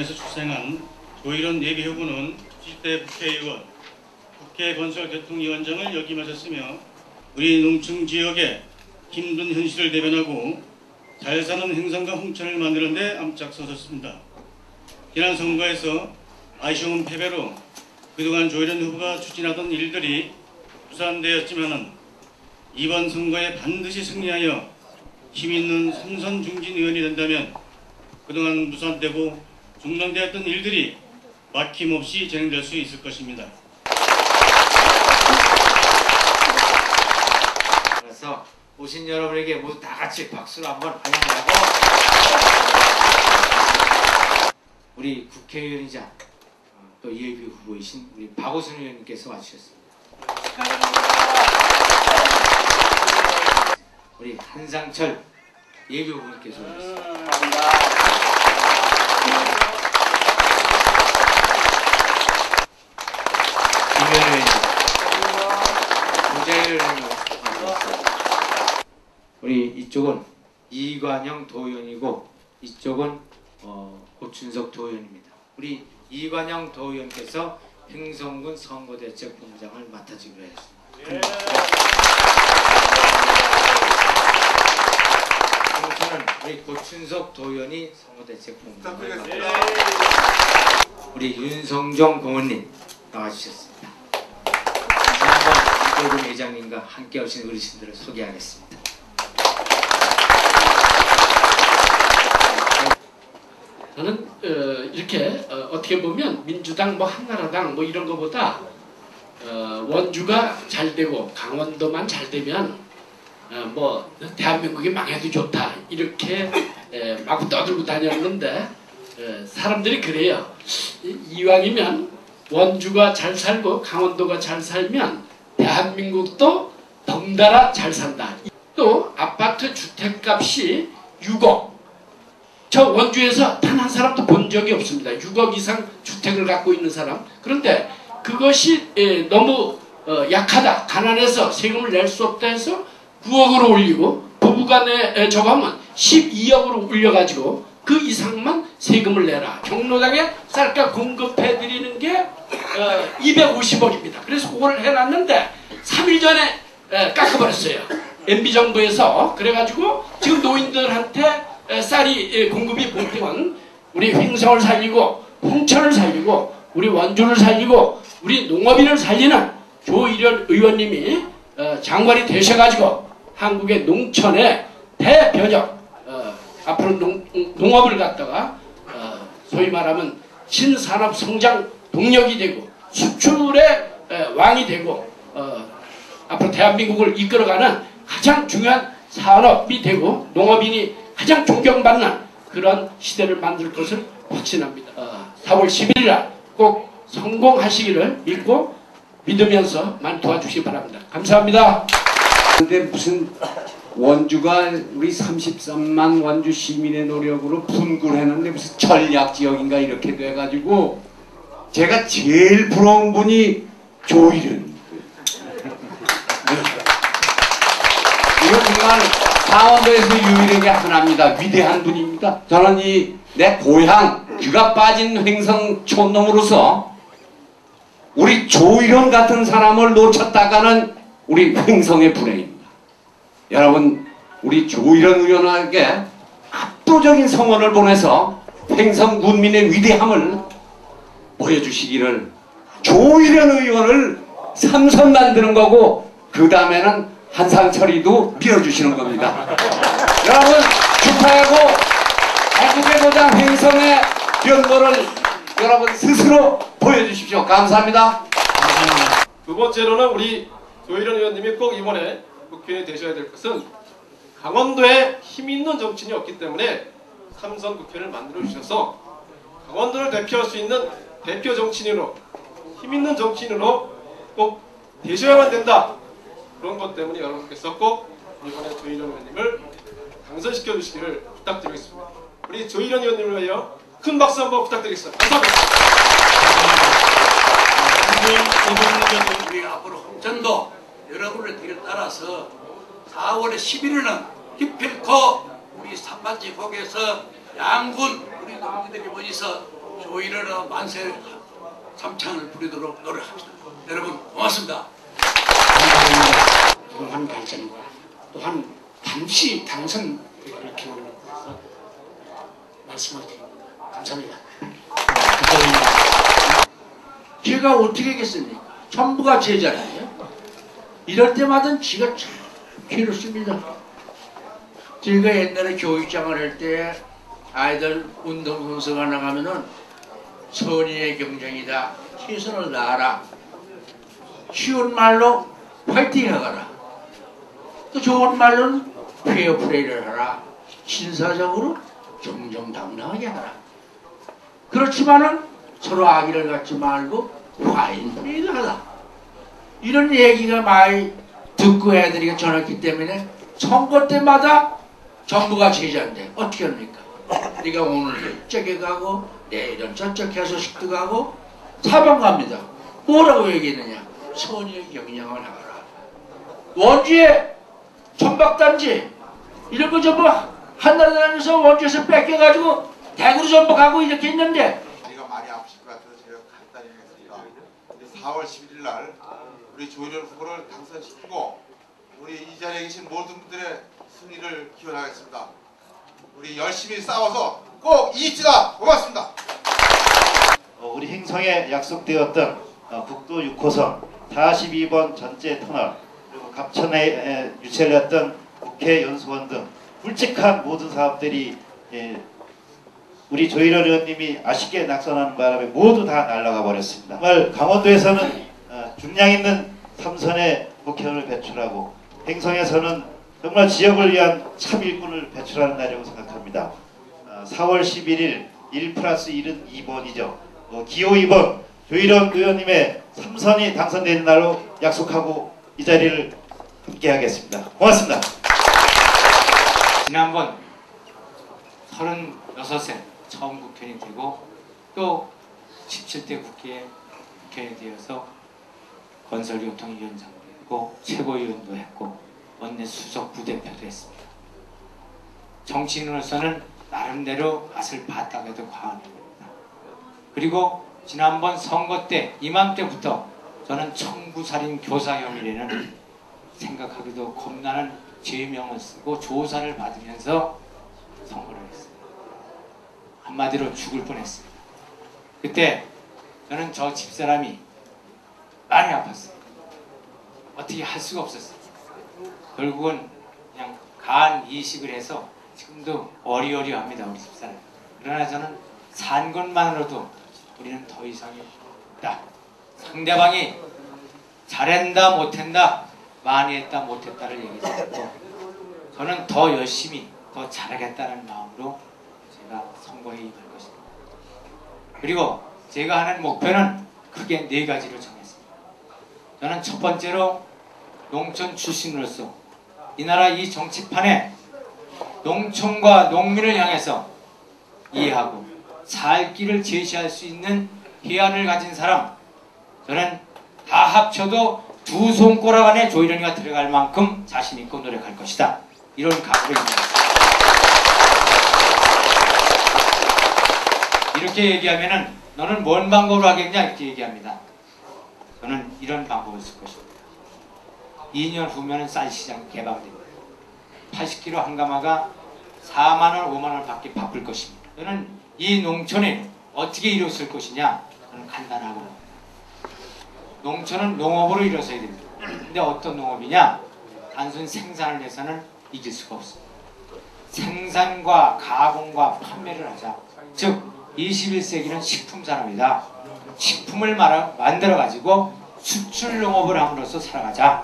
부산에서 출생한 조일원 예비후보는 70대 국회의원, 국회 건설교통위원장을 역임하셨으며 우리 농촌 지역의 힘든 현실을 대변하고 잘 사는 행성과 홍천을 만드는 데 앞장서셨습니다. 지난 선거에서 아쉬운 패배로 그동안 조일원 후보가 추진하던 일들이 무산되었지만 이번 선거에 반드시 승리하여 힘있는 삼선 중진 의원이 된다면 그동안 무산되고 중단되었던 일들이 막힘없이 진행될 수 있을 것입니다. 그래서 오신 여러분에게 모두 다 같이 박수로 한번 환영하고 우리 국회의원이자 또 예비 후보이신 우리 박오순 의원님께서 와주셨습니다. 우리 한상철 예비 후보님께서 오셨습니다. 김현우 의원님, 조재일 의원님 와주셨습니다. 우리 이쪽은 이관영 도의원이고 이쪽은 고춘석 도의원입니다. 우리 이관영 도의원께서 횡성군 선거대책본부장을 맡아주기로 했습니다. 저는 우리 고춘석 도의원이 선거대책본부장을 맡았습니다. 우리 윤성종 고문님 나와주셨습니다. 다시 한번 이태근 회장님과 함께 오신 어르신들을 소개하겠습니다. 저는 이렇게 어떻게 보면 민주당 뭐 한나라당 뭐 이런 거보다 원주가 잘 되고 강원도만 잘 되면 뭐 대한민국이 망해도 좋다 이렇게 마구 떠들고 다녔는데 사람들이 그래요. 이왕이면 원주가 잘 살고 강원도가 잘 살면 대한민국도 덩달아 잘 산다. 또 아파트 주택값이 6억. 저 원주에서 단 한 사람도 본 적이 없습니다. 6억 이상 주택을 갖고 있는 사람. 그런데 그것이 너무 약하다. 가난해서 세금을 낼 수 없다 해서 9억으로 올리고 부부간에 저거 하면 12억으로 올려가지고 그 이상만 세금을 내라. 경로당에 쌀값 공급해드리는 게 250억입니다. 그래서 그걸 해놨는데 3일 전에 깎아버렸어요. MB정부에서. 그래가지고 지금 노인들한테 쌀이 공급이 못 되면 우리 횡성을 살리고 홍천을 살리고 우리 원주를 살리고 우리 농업인을 살리는 조일원 의원님이 장관이 되셔가지고 한국의 농촌의 대변혁 앞으로 농업을 갖다가 소위 말하면 신산업 성장 동력이 되고 수출의 왕이 되고 앞으로 대한민국을 이끌어가는 가장 중요한 산업이 되고 농업인이 가장 존경받는 그런 시대를 만들 것을 확신합니다. 4월 10일 날 꼭 성공하시기를 믿고 믿으면서 많이 도와주시기 바랍니다. 감사합니다. 근데 무슨 원주가 우리 33만 원주 시민의 노력으로 분굴했는데 무슨 전략지역인가 이렇게 돼가지고 제가 제일 부러운 분이 조일원. 이거 정말 강원도에서 유일하게 하나입니다. 위대한 분입니다. 저는 내 고향 귀가 빠진 횡성 촌놈으로서 우리 조일원 같은 사람을 놓쳤다가는 우리 횡성의 불행입니다. 여러분 우리 조일원 의원에게 압도적인 성원을 보내서 횡성 군민의 위대함을 보여주시기를 조일원 의원을 삼선 만드는 거고 그 다음에는 한상철이도 밀어주시는 겁니다. 여러분 축하하고 애국의 고장 횡성의 변모를 여러분 스스로 보여주십시오. 감사합니다. 두 번째로는 우리 조일원 의원님이 꼭 이번에 국회에 되셔야 될 것은 강원도에 힘있는 정치인이 없기 때문에 삼선 국회를 만들어 주셔서 강원도를 대표할 수 있는 대표 정치인으로 힘있는 정치인으로 꼭 되셔야만 된다. 그런 것 때문에 여러분께서 꼭 이번에 조일원 의원님을 당선시켜 주시기를 부탁드리겠습니다. 우리 조일원 의원님을 위하여 큰 박수 한번 부탁드리겠습니다. 감사합니다. 우리 앞으로 홍천도 여러분의 뒤를 따라서 4월 11일은 기필코 우리 산반지 복에서 양군 우리 농민들이 모여서 조일원 만세 삼창을 부리도록 노력합니다. 여러분 고맙습니다. 공한 발전과 또한 반드시 당선되기를 기원하면서 말씀을 드립니다. 감사합니다. 제가 어떻게 하겠습니까? 전부가 제자예요. 이럴 때마다 지가 참 괴롭습니다. 제가 옛날에 교육장을 할 때 아이들 운동선수가 나가면은 선의의 경쟁이다. 최선을 다하라. 쉬운 말로 파이팅 해가라. 또 좋은 말로는 페어플레이를 하라. 신사적으로 정정당당하게 하라. 그렇지만은 서로 악의를 갖지 말고 파인플레이를 하라. 이런 얘기가 많이 듣고 애들이 전했기 때문에 선거 때마다 정부가 제자인데 어떻게 합니까? 네가 오늘 이쪽에 가고 내일은 저쪽 해소식도 가고 사방 갑니다. 뭐라고 얘기했느냐? 선의의 경영을 하거라. 원주에 전박단지 이런 거 전부 한나라당에서 원주에서 뺏겨가지고 대구로 전박하고 이렇게 있는데 우리가 많이 아프실 것 같아서 제가 간단히 하겠습니다. 4월 11일 날 우리 조일원 후보를 당선시키고 우리 이 자리에 계신 모든 분들의 승리를 기원하겠습니다. 우리 열심히 싸워서 꼭 이깁시다. 고맙습니다. 우리 행성에 약속되었던 국도 6호선 42번 전제 터널 그리고 갑천에 유치하였던 국회 연수원 등 굵직한 모든 사업들이 우리 조일원 의원님이 아쉽게 낙선하는 바람에 모두 다 날아가 버렸습니다. 정말 강원도에서는 중량 있는 삼선의 국회의원을 배출하고 행성에서는 정말 지역을 위한 참 일꾼을 배출하는 날이라고 생각합니다. 4월 11일 1+1은 2번이죠. 기호 2번 조일원 의원님의 3선이 당선되는 날로 약속하고 이 자리를 함께 하겠습니다. 고맙습니다. 지난번 36세 처음 국회의원이 되고 또 17대 국회의원이 되어서 건설교통위원장도 했고 최고위원도 했고 원내 수석 부대표도 했습니다. 정치인으로서는 나름대로 맛을 봤다고 해도 과언이 아닙니다. 그리고 지난번 선거 때 이맘때부터 저는 청부살인 교사 혐의라는 생각하기도 겁나는 죄명을 쓰고 조사를 받으면서 선거를 했습니다. 한마디로 죽을 뻔했습니다. 그때 저는 저 집사람이 많이 아팠어요. 어떻게 할 수가 없었어요. 결국은 그냥 간 이식을 해서 지금도 어리어리합니다. 우리 집사람. 그러나 저는 산 것만으로도 우리는 더 이상이 없다. 상대방이 잘했다 못했다 많이 했다 못했다를 얘기했고 저는 더 열심히 더 잘하겠다는 마음으로 제가 선거에 임할 것입니다. 그리고 제가 하는 목표는 크게 4가지로 정했습니다. 저는 첫 번째로 농촌 출신으로서 이 나라 이 정치판에 농촌과 농민을 향해서 이해하고 살 길을 제시할 수 있는 희안을 가진 사람, 저는 다 합쳐도 2손가락 안에 조일원이가 들어갈 만큼 자신 있고 노력할 것이다. 이런 각오입니다. 이렇게 얘기하면은 너는 뭔 방법으로 하겠냐 이렇게 얘기합니다. 저는 이런 방법을 쓸 것입니다. 2년 후면은 쌀시장 개방됩니다. 80kg 한 가마가 4만원, 5만원 받기 바쁠 것입니다. 저는 이 농촌에 어떻게 이루어질 것이냐? 저는 간단하고 농촌은 농업으로 이루어져야 됩니다. 근데 어떤 농업이냐? 단순 생산을 해서는 이길 수가 없습니다. 생산과 가공과 판매를 하자. 즉 21세기는 식품산업이다. 식품을 만들어가지고 수출 농업을 함으로써 살아가자.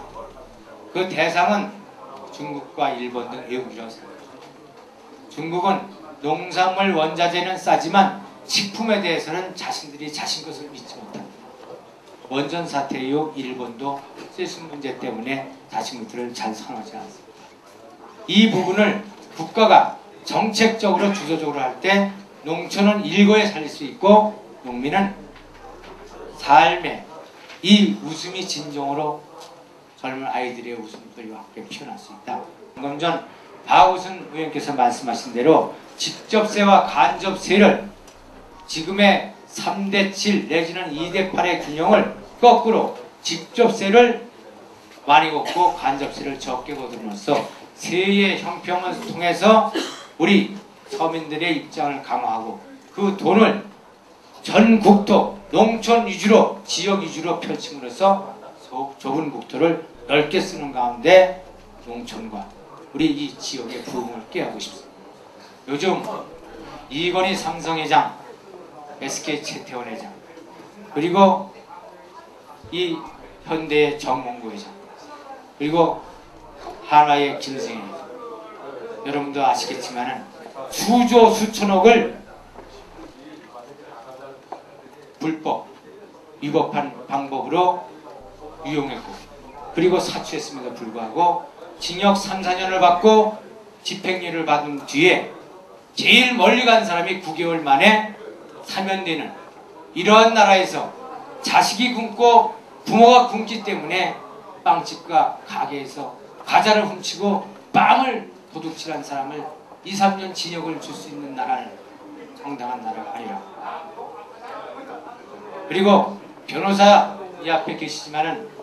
그 대상은 중국과 일본 등 외국이라고 생각합니다. 중국은 농산물 원자재는 싸지만 식품에 대해서는 자신들이 자신 것을 믿지 못합니다. 원전 사태 이후 일본도 세수 문제 때문에 자신 것들을 잘 선호하지 않습니다. 이 부분을 국가가 정책적으로 주도적으로 할 때 농촌은 일거에 살릴 수 있고 농민은 삶의 이 웃음이 진정으로 젊은 아이들의 웃음소리와 함께 피어날 수 있다. 방금 전 박우순 의원께서 말씀하신 대로 직접세와 간접세를 지금의 3대7 내지는 2대8의 균형을 거꾸로 직접세를 많이 걷고 간접세를 적게 거둠으로써 세의 형평을 통해서 우리 서민들의 입장을 강화하고 그 돈을 전 국토, 농촌 위주로, 지역 위주로 펼침으로써 좁은 국토를 넓게 쓰는 가운데 농촌과 우리 이 지역의 부흥을 꾀하고 싶습니다. 요즘 이건희 삼성회장, SK 최태원 회장, 그리고 이 현대의 정몽구 회장, 그리고 한화의 김승희 회장, 여러분도 아시겠지만은 수조 수천억을 불법, 위법한 방법으로 유용했고 그리고 사추했음에도 불구하고 징역 3, 4년을 받고 집행유예를 받은 뒤에 제일 멀리 간 사람이 9개월 만에 사면되는 이러한 나라에서 자식이 굶고 부모가 굶기 때문에 빵집과 가게에서 과자를 훔치고 빵을 도둑질한 사람을 2, 3년 징역을 줄 수 있는 나라는 정당한 나라가 아니라. 그리고 변호사 이 앞에 계시지만은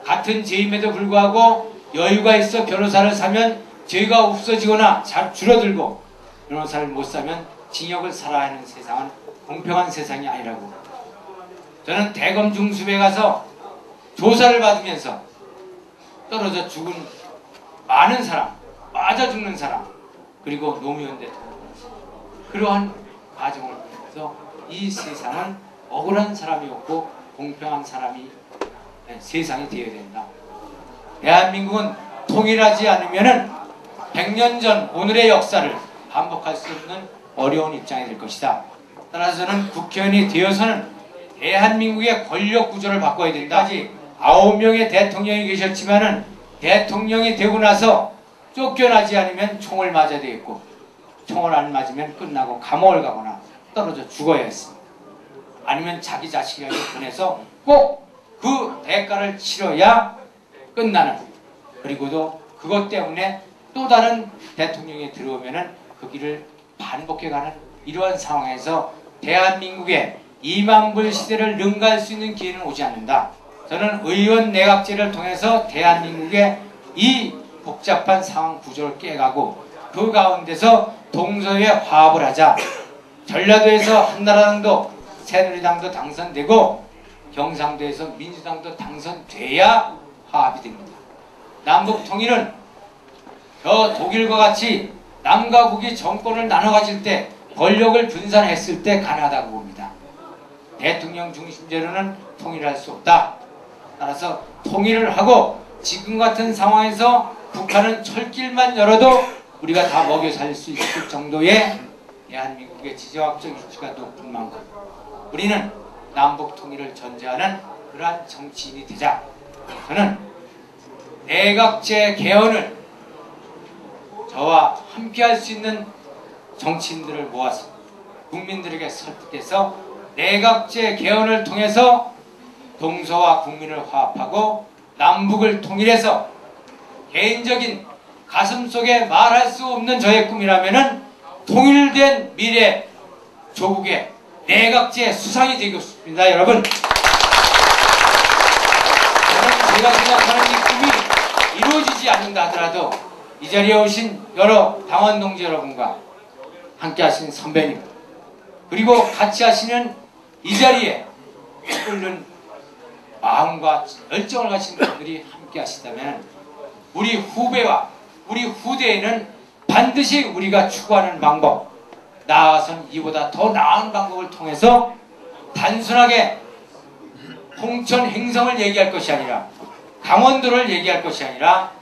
같은 죄임에도 불구하고 여유가 있어 변호사를 사면 죄가 없어지거나 줄어들고 변호사를 못 사면 징역을 살아야 하는 세상은 공평한 세상이 아니라고. 저는 대검 중수부에 가서 조사를 받으면서 떨어져 죽은 많은 사람, 빠져 죽는 사람, 그리고 노무현 대통령 그러한 과정을 통해서 이 세상은 억울한 사람이 없고 공평한 사람이 세상이 되어야 된다. 대한민국은 통일하지 않으면은 100년 전 오늘의 역사를 반복할 수 없는 어려운 입장이 될 것이다. 따라서 저는 국회의원이 되어서는 대한민국의 권력 구조를 바꿔야 된다. 9명의 대통령이 계셨지만은 대통령이 되고 나서 쫓겨나지 않으면 총을 맞아야 되겠고 총을 안 맞으면 끝나고 감옥을 가거나 떨어져 죽어야 했습니다. 아니면 자기 자식이라도 보내서 꼭 그 대가를 치러야 끝나는, 그리고도 그것 때문에 또 다른 대통령이 들어오면은 그 길을 반복해가는 이러한 상황에서 대한민국의 2만 불 시대를 능가할 수 있는 기회는 오지 않는다. 저는 의원 내각제를 통해서 대한민국의 이 복잡한 상황 구조를 깨가고 그 가운데서 동서에 화합을 하자. 전라도에서 한나라당도 새누리당도 당선되고 경상도에서 민주당도 당선돼야 화합이 됩니다. 남북 통일은 저 독일과 같이 남과 북이 정권을 나눠 가질 때 권력을 분산했을 때 가능하다고 봅니다. 대통령 중심제로는 통일할 수 없다. 따라서 통일을 하고 지금 같은 상황에서 북한은 철길만 열어도 우리가 다 먹여 살릴 수 있을 정도의 대한민국의 지정학적 위치가 높은 만큼 우리는 남북 통일을 전제하는 그러한 정치인이 되자. 저는 내각제 개헌을 저와 함께 할 수 있는 정치인들을 모아서 국민들에게 설득해서 내각제 개헌을 통해서 동서와 국민을 화합하고 남북을 통일해서 개인적인 가슴속에 말할 수 없는 저의 꿈이라면은 통일된 미래 조국의 내각제 수상이 되고 싶습니다. 여러분, 저는 제가 생각하는 이 꿈이 이루어지지 않는다 하더라도 이 자리에 오신 여러 당원 동지 여러분과 함께 하신 선배님, 그리고 같이 하시는 이 자리에 끓는 마음과 열정을 가진 분들이 함께 하시다면 우리 후배와 우리 후대에는 반드시 우리가 추구하는 방법, 나아가선 이보다 더 나은 방법을 통해서 단순하게 홍천 행성을 얘기할 것이 아니라 강원도를 얘기할 것이 아니라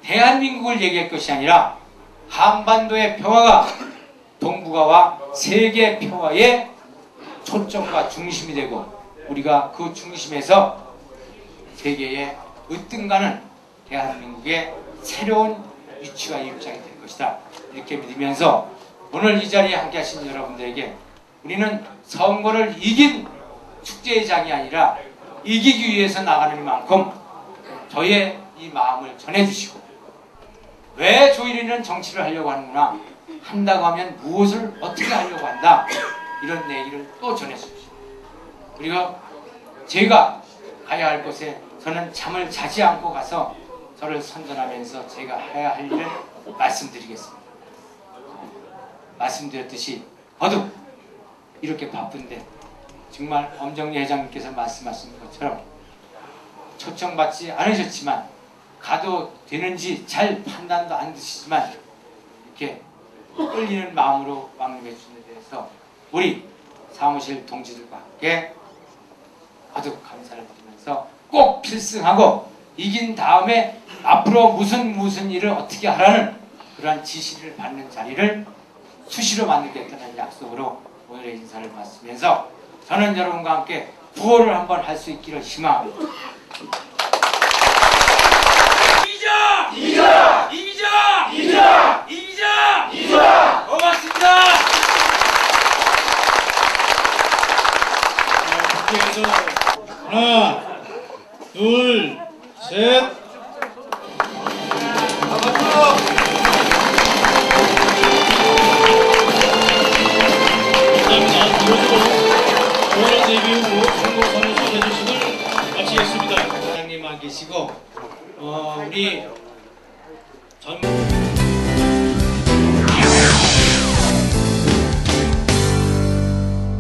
대한민국을 얘기할 것이 아니라 한반도의 평화가 동북아와 세계 평화의 초점과 중심이 되고 우리가 그 중심에서 세계에 으뜸가는 대한민국의 새로운 위치와 입장이 될 것이다. 이렇게 믿으면서 오늘 이 자리에 함께 하신 여러분들에게 우리는 선거를 이긴 축제의 장이 아니라 이기기 위해서 나가는 만큼 저의 이 마음을 전해주시고, 왜 조일이는 정치를 하려고 하는구나, 한다고 하면 무엇을 어떻게 하려고 한다, 이런 얘기를 또 전했습니다. 그리고 제가 가야 할 곳에 저는 잠을 자지 않고 가서 저를 선전하면서 제가 해야 할 일을 말씀드리겠습니다. 말씀드렸듯이 거듭 이렇게 바쁜데 정말 엄정리 회장님께서 말씀하신 것처럼 초청받지 않으셨지만 가도 되는지 잘 판단도 안 되시지만 이렇게 끌리는 마음으로 왕림해 주시는 데 대해서 우리 사무실 동지들과 함께 거듭 감사를 드리면서 꼭 필승하고 이긴 다음에 앞으로 무슨 일을 어떻게 하라는 그러한 지시를 받는 자리를 수시로 만들겠다는 약속으로 오늘의 인사를 마치면서 저는 여러분과 함께 구호를 한번 할 수 있기를 희망합니다. 이기자! 이기자! 이기자! 이기자! 이기자! 이기자! 고맙습니다. 국회에서 하나, 둘, 셋. 감사합니다. 이것으로 조의원 예비 후보 선거 사무소 대주식을 마치겠습니다. 회장님 안 계시고 우리 전